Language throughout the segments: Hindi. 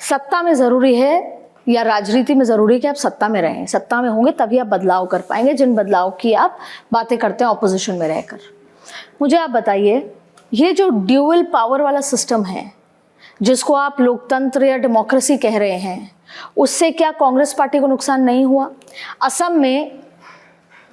सत्ता में जरूरी है या राजनीति में जरूरी है कि आप सत्ता में रहें। सत्ता में होंगे तभी आप बदलाव कर पाएंगे, जिन बदलाव की आप बातें करते हैं ऑपोजिशन में रहकर। मुझे आप बताइए, ये जो ड्यूअल पावर वाला सिस्टम है जिसको आप लोकतंत्र या डेमोक्रेसी कह रहे हैं, उससे क्या कांग्रेस पार्टी को नुकसान नहीं हुआ? असम में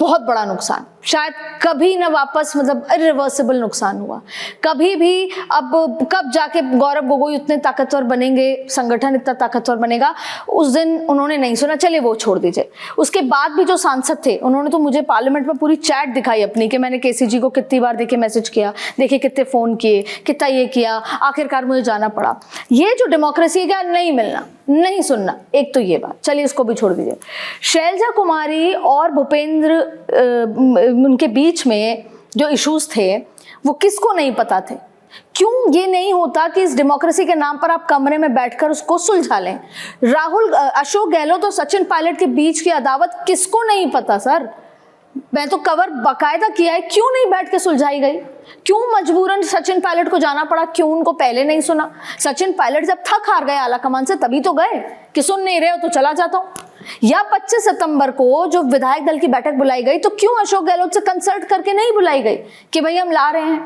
बहुत बड़ा नुकसान, शायद कभी ना वापस, मतलब इरिवर्सिबल नुकसान हुआ। कभी भी अब कब जाके गौरव गोगोई उतने ताकतवर बनेंगे, संगठन इतना ताकतवर बनेगा, उस दिन उन्होंने नहीं सुना, चलिए वो छोड़ दीजिए। उसके बाद भी जो सांसद थे उन्होंने तो मुझे पार्लियामेंट में पूरी चैट दिखाई अपनी कि मैंने केसीजी को कितनी बार देखे मैसेज किया, देखे कितने फ़ोन किए, कितना ये किया, आखिरकार मुझे जाना पड़ा। ये जो डेमोक्रेसी का नहीं मिलना, नहीं सुनना, एक तो ये बात, चलिए इसको भी छोड़ दीजिए। शैलजा कुमारी और भूपेंद्र उनके बीच में जो इश्यूज थे वो किसको नहीं पता थे? क्यों ये नहीं होता कि इस डेमोक्रेसी के नाम पर आप कमरे में बैठकर उसको सुलझा लें? राहुल, अशोक गहलोत और सचिन पायलट के बीच की अदावत किसको नहीं पता सर? मैं तो कवर बाकायदा किया है, क्यों नहीं बैठ के सुलझाई गई? क्यों मजबूरन सचिन पायलट को जाना पड़ा? क्यों उनको पहले नहीं सुना? सचिन पायलट जब थक हार गए आला कमान से तभी तो गए कि सुन नहीं रहे हो तो चला जाता हूं। या 25 सितंबर को जो विधायक दल की बैठक बुलाई गई तो क्यों अशोक गहलोत से कंसल्ट करके नहीं बुलाई गई कि भाई हम ला रहे हैं?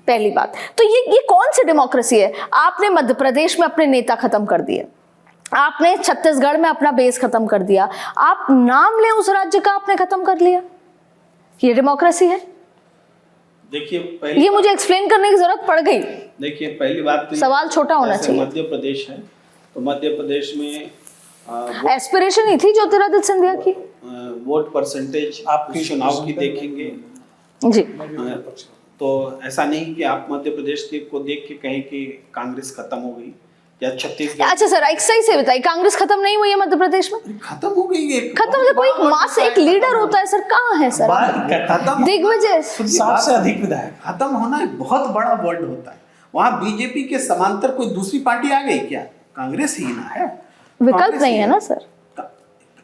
पहली बात तो ये कौन सी डेमोक्रेसी है? आपने मध्य प्रदेश में अपने नेता खत्म कर दिए, आपने छत्तीसगढ़ में अपना बेस खत्म कर दिया, आप नाम ले उस राज्य का आपने खत्म कर लिया। ये डेमोक्रेसी है? देखिए, ये मुझे एक्सप्लेन करने की जरूरत पड़ गई। देखिए, पहली बात तो सवाल छोटा होना चाहिए। मध्य प्रदेश है तो मध्य प्रदेश में एस्पिरेशन ही थी ज्योतिरादित्य सिंधिया की। वोट परसेंटेज आप चुनाव की देखेंगे जी, तो ऐसा नहीं कि आप मध्य प्रदेश के को देख के कहें कि कांग्रेस खत्म हो गई या छत्तीसगढ़। अच्छा सर, एक सही से बताइए, कांग्रेस खत्म नहीं हुई है मध्य प्रदेश में? खत्म हो गई है। खत्म मतलब कोई मास एक लीडर होता है सर, कहाँ है सर? खत्म दिग्विजय 7 से अधिक विधायक। खत्म होना एक बहुत बड़ा वर्ड होता है। वहाँ बीजेपी के समांतर कोई दूसरी पार्टी आ गई क्या? कांग्रेस ही ना है, विकल्प नहीं है ना सर?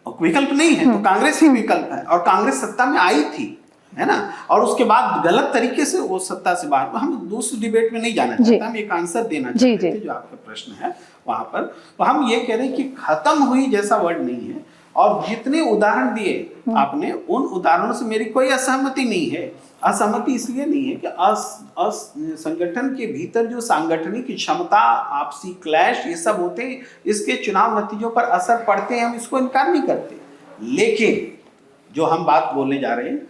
विकल्प नहीं है तो कांग्रेस ही विकल्प है। और कांग्रेस सत्ता में आई थी, है ना, और उसके बाद गलत तरीके से वो सत्ता से बाहर। हम दूसरी डिबेट में नहीं जाना चाहते, हम एक आंसर देना चाहते थे जो आपका प्रश्न है वहां पर। तो हम ये कह रहे हैं कि खत्म हुई जैसा वर्ड नहीं है। और जितने उदाहरण दिए आपने, उन उदाहरणों से मेरी कोई असहमति नहीं है। असहमति इसलिए नहीं है कि संगठन के भीतर जो सांगठनिक क्षमता, आपसी क्लैश, ये सब होते हैं, इसके चुनाव नतीजों पर असर पड़ते हैं, हम इसको इनकार नहीं करते। लेकिन जो हम बात बोलने जा रहे हैं,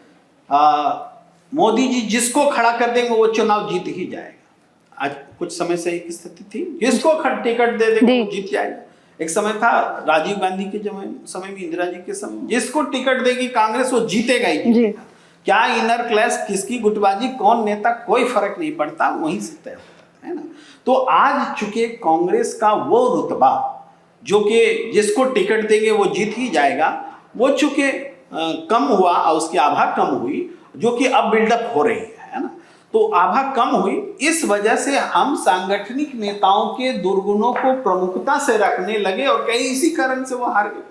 मोदी जी जिसको खड़ा कर देंगे वो चुनाव जीत ही जाएगा। आज कुछ समय से एक स्थिति थी, जिसको टिकट दे देंगे वो जीत जाएगा। एक समय था राजीव गांधी के समय में, इंदिरा जी के समय, जिसको टिकट देगी कांग्रेस वो जीतेगा ही जीतेगा। क्या इनर क्लैश, किसकी गुटबाजी, कौन नेता, कोई फर्क नहीं पड़ता, वहीं से तय होता है ना। तो आज चूंकि कांग्रेस का वो रुतबा जो कि जिसको टिकट देंगे वो जीत ही जाएगा, वो चूंकि कम हुआ और उसकी आभा कम हुई, जो कि अब बिल्डअप हो रही है ना। तो आभा कम हुई, इस वजह से हम सांगठनिक नेताओं के दुर्गुणों को प्रमुखता से रखने लगे और कई इसी कारण से वो हार गए।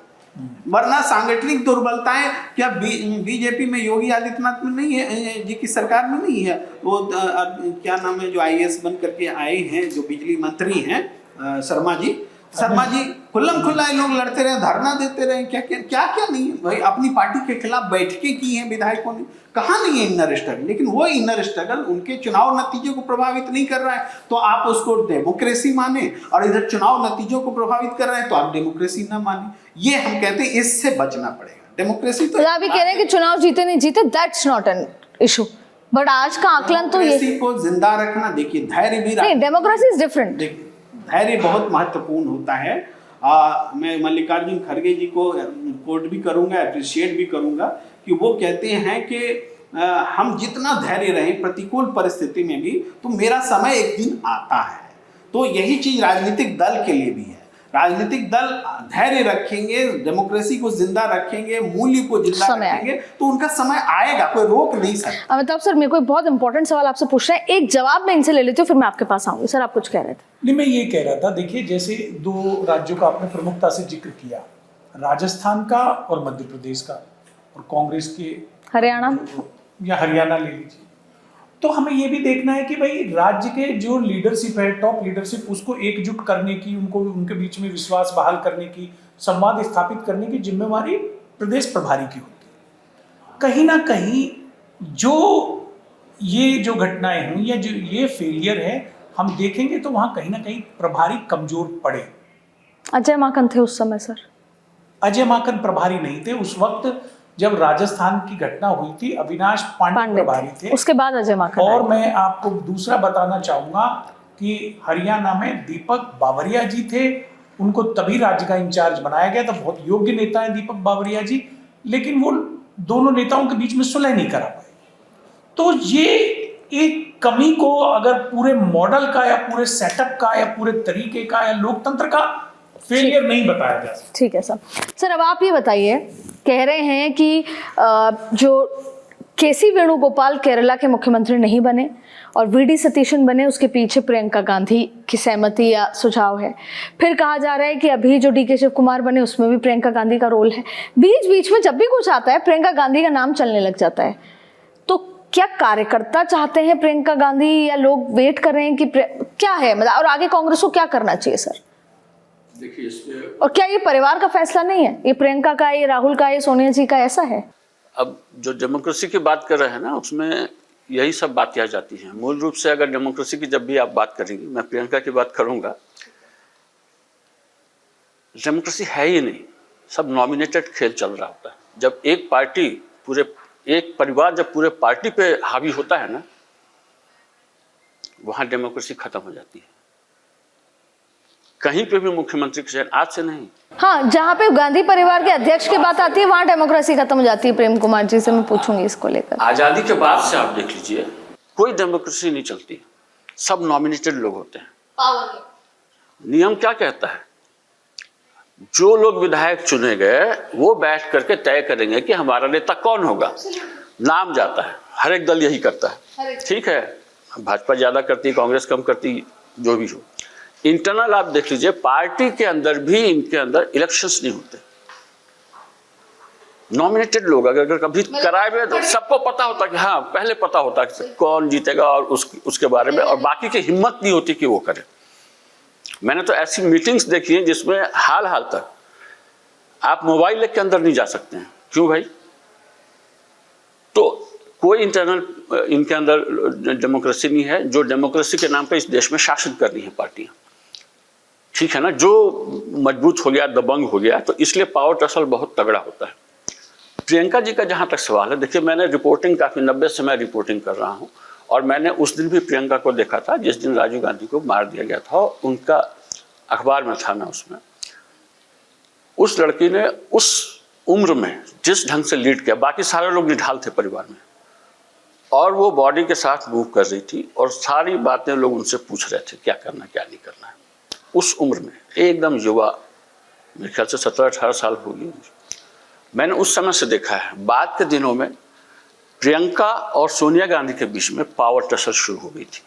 वरना सांगठनिक दुर्बलताएं क्या बीजेपी में, योगी आदित्यनाथ में नहीं है, जी की सरकार में नहीं है? वो क्या नाम है जो IAS बन करके आए हैं, जो बिजली मंत्री हैं, शर्मा जी खुल्लम खुल्ला लोग लड़ते रहे, धरना देते रहे, क्या क्या नहीं है भाई। अपनी पार्टी के खिलाफ बैठकें की हैं विधायकों ने, कहाँ नहीं है इनर स्ट्रगल। लेकिन वो इनर स्ट्रगल उनके चुनाव नतीजों को प्रभावित नहीं कर रहा है तो आप उसको डेमोक्रेसी माने, और इधर चुनाव नतीजों को प्रभावित कर रहे हैं तो आप डेमोक्रेसी ना माने। ये हम कहते हैं इससे बचना पड़ेगा। डेमोक्रेसी तो आप कह रहे हैं कि चुनाव जीते नहीं जीते, that's not an issue, but आज का आकलन तो ये को जिंदा रखना, देखिए धैर्य भी नहीं, डेमोक्रेसी इज डिफरेंट। धैर्य बहुत महत्वपूर्ण होता है। मैं मल्लिकार्जुन खड़गे जी को रिपोर्ट भी करूंगा, अप्रिशिएट भी करूंगा कि वो कहते हैं कि हम जितना धैर्य रहें प्रतिकूल परिस्थिति में भी, तो मेरा समय एक दिन आता है। तो यही चीज राजनीतिक दल के लिए भी है। राजनीतिक दल धैर्य रखेंगे, डेमोक्रेसी को जिंदा रखेंगे, मूल्य को जिंदा रखेंगे, तो उनका समय आएगा, कोई रोक नहीं सकता। अमिताभ सर, मेरे को एक बहुत इंपॉर्टेंट सवाल आपसे पूछना है, एक जवाब मैं इनसे ले लेती हूँ, फिर मैं आपके पास आऊंगी। सर आप कुछ कह रहे थे? नहीं, मैं ये कह रहा था, देखिए जैसे 2 राज्यों का आपने प्रमुखता से जिक्र किया, राजस्थान का और मध्य प्रदेश का, और कांग्रेस के हरियाणा या हरियाणा ले लीजिए। तो हमें ये भी देखना है कि भाई राज्य के जो लीडरशिप है, टॉप लीडरशिप, उसको एकजुट करने की, उनको उनके बीच में विश्वास बहाल करने की, संवाद स्थापित करने की जिम्मेवारी प्रदेश प्रभारी की होती है। कहीं ना कहीं जो घटनाएं हुई या जो ये फेलियर है, हम देखेंगे तो वहां कहीं ना कहीं प्रभारी कमजोर पड़े। अजय माकन थे उस समय सर? अजय माकन प्रभारी नहीं थे उस वक्त जब राजस्थान की घटना हुई थी। अविनाश पांडे प्रभारी थे, उसके बाद अजय माकन। और मैं आपको दूसरा बताना चाहूंगा कि हरियाणा में दीपक बावरिया जी थे, उनको तभी राज्य का इंचार्ज बनाया गया था। बहुत योग्य नेता है दीपक बावरिया जी, लेकिन वो दोनों नेताओं के बीच में सुलह नहीं करा पाए। तो ये एक कमी को अगर पूरे मॉडल का या पूरे सेटअप का या पूरे तरीके का या लोकतंत्र का फेलियर नहीं बताया जा सकता। ठीक है सर अब आप ये बताइए, कह रहे हैं कि जो केसी वेणुगोपाल केरला के मुख्यमंत्री नहीं बने और वीडी सतीशन बने, उसके पीछे प्रियंका गांधी की सहमति या सुझाव है। फिर कहा जा रहा है कि अभी जो डीके शिव कुमार बने उसमें भी प्रियंका गांधी का रोल है। बीच बीच में जब भी कुछ आता है प्रियंका गांधी का नाम चलने लग जाता है। तो क्या कार्यकर्ता चाहते हैं प्रियंका गांधी, या लोग वेट कर रहे हैं कि क्या है मतलब, और आगे कांग्रेस को क्या करना चाहिए सर? देखिए इसमें, और क्या ये परिवार का फैसला नहीं है, ये प्रियंका का, ये राहुल का, ये सोनिया जी का, ऐसा है? अब जो डेमोक्रेसी की बात कर रहे हैं ना, उसमें यही सब बातें आ जाती हैं। मूल रूप से अगर डेमोक्रेसी की जब भी आप बात करेंगे, मैं प्रियंका की बात करूंगा, डेमोक्रेसी है ही नहीं, सब नॉमिनेटेड खेल चल रहा होता है। जब एक पार्टी एक परिवार जब पूरे पार्टी पे हावी होता है ना, वहां डेमोक्रेसी खत्म हो जाती है। कहीं पे भी मुख्यमंत्री के चयन आज से नहीं। हाँ, जहाँ पे गांधी परिवार के अध्यक्ष की बात आती है वहां डेमोक्रेसी खत्म हो जाती है। प्रेम कुमार जी से मैं पूछूंगी इसको लेकर। आजादी के बाद से आप देख लीजिए, कोई डेमोक्रेसी नहीं चलती, सब नॉमिनेटेड लोग होते हैं। नियम क्या कहता है? जो लोग विधायक चुने गए वो बैठ करके तय करेंगे कि हमारा नेता कौन होगा। नाम जाता है, हर एक दल यही करता है। ठीक है, भाजपा ज्यादा करती, कांग्रेस कम करती, जो भी हो। इंटरनल आप देख लीजिए, पार्टी के अंदर भी इनके अंदर इलेक्शंस नहीं होते। नॉमिनेटेड लोग अगर कभी कराए हुए तो सबको पता होता कि हाँ, पहले पता होता कि कौन जीतेगा और उसके बारे में, और बाकी की हिम्मत नहीं होती कि वो करे। मैंने तो ऐसी मीटिंग्स देखी हैं जिसमें हाल तक आप मोबाइल लेके अंदर नहीं जा सकते हैं। क्यों भाई? तो कोई इंटरनल इनके अंदर डेमोक्रेसी नहीं है। जो डेमोक्रेसी के नाम पे इस देश में शासन कर रही है पार्टियां, ठीक है ना, जो मजबूत हो गया, दबंग हो गया, तो इसलिए पावर टसल बहुत तगड़ा होता है। प्रियंका जी का जहां तक सवाल है, देखिए मैंने रिपोर्टिंग काफी 90 से मैं रिपोर्टिंग कर रहा हूं, और मैंने उस दिन भी प्रियंका को देखा था जिस दिन राजीव गांधी को मार दिया गया था। उनका अखबार में था ना, उसमें उस लड़की ने उस उम्र में जिस ढंग से लीड किया, बाकी सारे लोग निढाल थे परिवार में, और वो बॉडी के साथ मूव कर रही थी, और सारी बातें लोग उनसे पूछ रहे थे क्या करना क्या नहीं करना है। उस उम्र में एकदम युवा, मेरे ख्याल से 17-18 साल होगी। मैंने उस समय से देखा है। बाद के दिनों में प्रियंका और सोनिया गांधी के बीच में पावर टसल शुरू हो गई थी।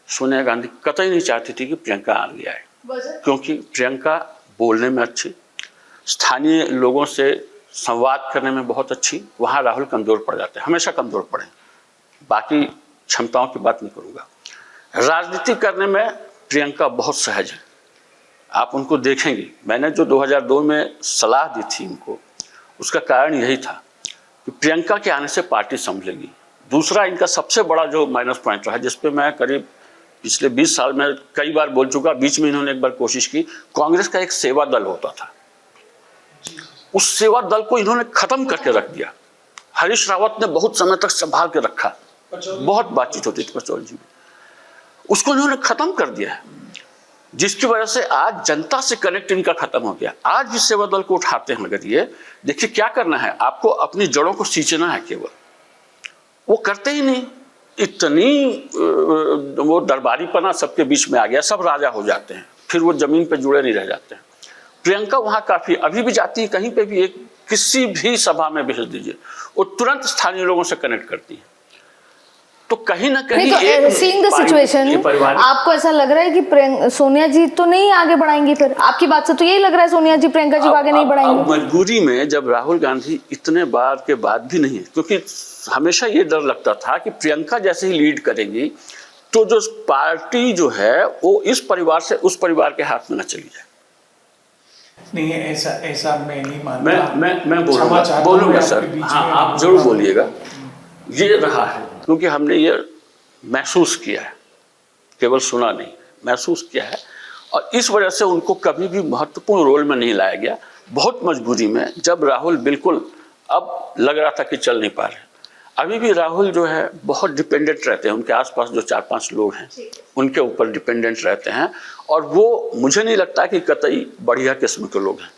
सोनिया गांधी कतई नहीं चाहती थी कि प्रियंका आगे आए, क्योंकि प्रियंका बोलने में अच्छी, स्थानीय लोगों से संवाद करने में बहुत अच्छी। वहाँ राहुल कमज़ोर पड़ जाते हैं, हमेशा कमज़ोर पड़े। बाकी क्षमताओं की बात नहीं करूँगा। राजनीति करने में प्रियंका बहुत सहज है, आप उनको देखेंगे। मैंने जो 2002 में सलाह दी थी इनको, उसका कारण यही था कि प्रियंका के आने से पार्टी संभलेगी। दूसरा, इनका सबसे बड़ा जो माइनस पॉइंट रहा, जिस पे मैं करीब पिछले 20 साल में कई बार बोल चुका, बीच में इन्होंने एक बार कोशिश की, कांग्रेस का एक सेवा दल होता था, उस सेवा दल को इन्होंने खत्म करके रख दिया। हरीश रावत ने बहुत समय तक संभाल के रखा, बहुत बातचीत होती थी पचौल जी में, उसको इन्होंने खत्म कर दिया है, जिसकी वजह से आज जनता से कनेक्ट इनका खत्म हो गया। आज भी सेवा दल को उठाते हैं, मगर ये देखिए क्या करना है, आपको अपनी जड़ों को सींचना है केवल, वो करते ही नहीं। इतनी वो दरबारीपना सबके बीच में आ गया, सब राजा हो जाते हैं, फिर वो जमीन पे जुड़े नहीं रह जाते हैं। प्रियंका वहाँ काफी अभी भी जाती है, कहीं पे भी एक किसी भी सभा में भेज दीजिए, वो तुरंत स्थानीय लोगों से कनेक्ट करती है। तो कहीं ना नहीं कहीं तो सीइंग द सिचुएशन आपको ऐसा लग रहा है कि सोनिया जी तो नहीं आगे बढ़ाएंगी? फिर आपकी बात से तो यही लग रहा है सोनिया जी प्रियंका जी को आगे नहीं बढ़ाएंगी। मजबूरी में जब राहुल गांधी इतने बार के बाद भी नहीं है, क्योंकि हमेशा ये डर लगता था कि प्रियंका जैसे ही लीड करेंगी तो जो पार्टी जो है वो इस परिवार से उस परिवार के हाथ में न चली जाए। नहीं ऐसा मैं नहीं मानता। मैं बोलूँगा सर, हाँ आप जरूर बोलिएगा। ये रहा है क्योंकि हमने ये महसूस किया है, केवल सुना नहीं, महसूस किया है, और इस वजह से उनको कभी भी महत्वपूर्ण रोल में नहीं लाया गया। बहुत मजबूरी में, जब राहुल बिल्कुल अब लग रहा था कि चल नहीं पा रहे। अभी भी राहुल जो है बहुत डिपेंडेंट रहते हैं, उनके आसपास जो 4-5 लोग हैं उनके ऊपर डिपेंडेंट रहते हैं, और वो मुझे नहीं लगता कि कतई बढ़िया किस्म के लोग हैं।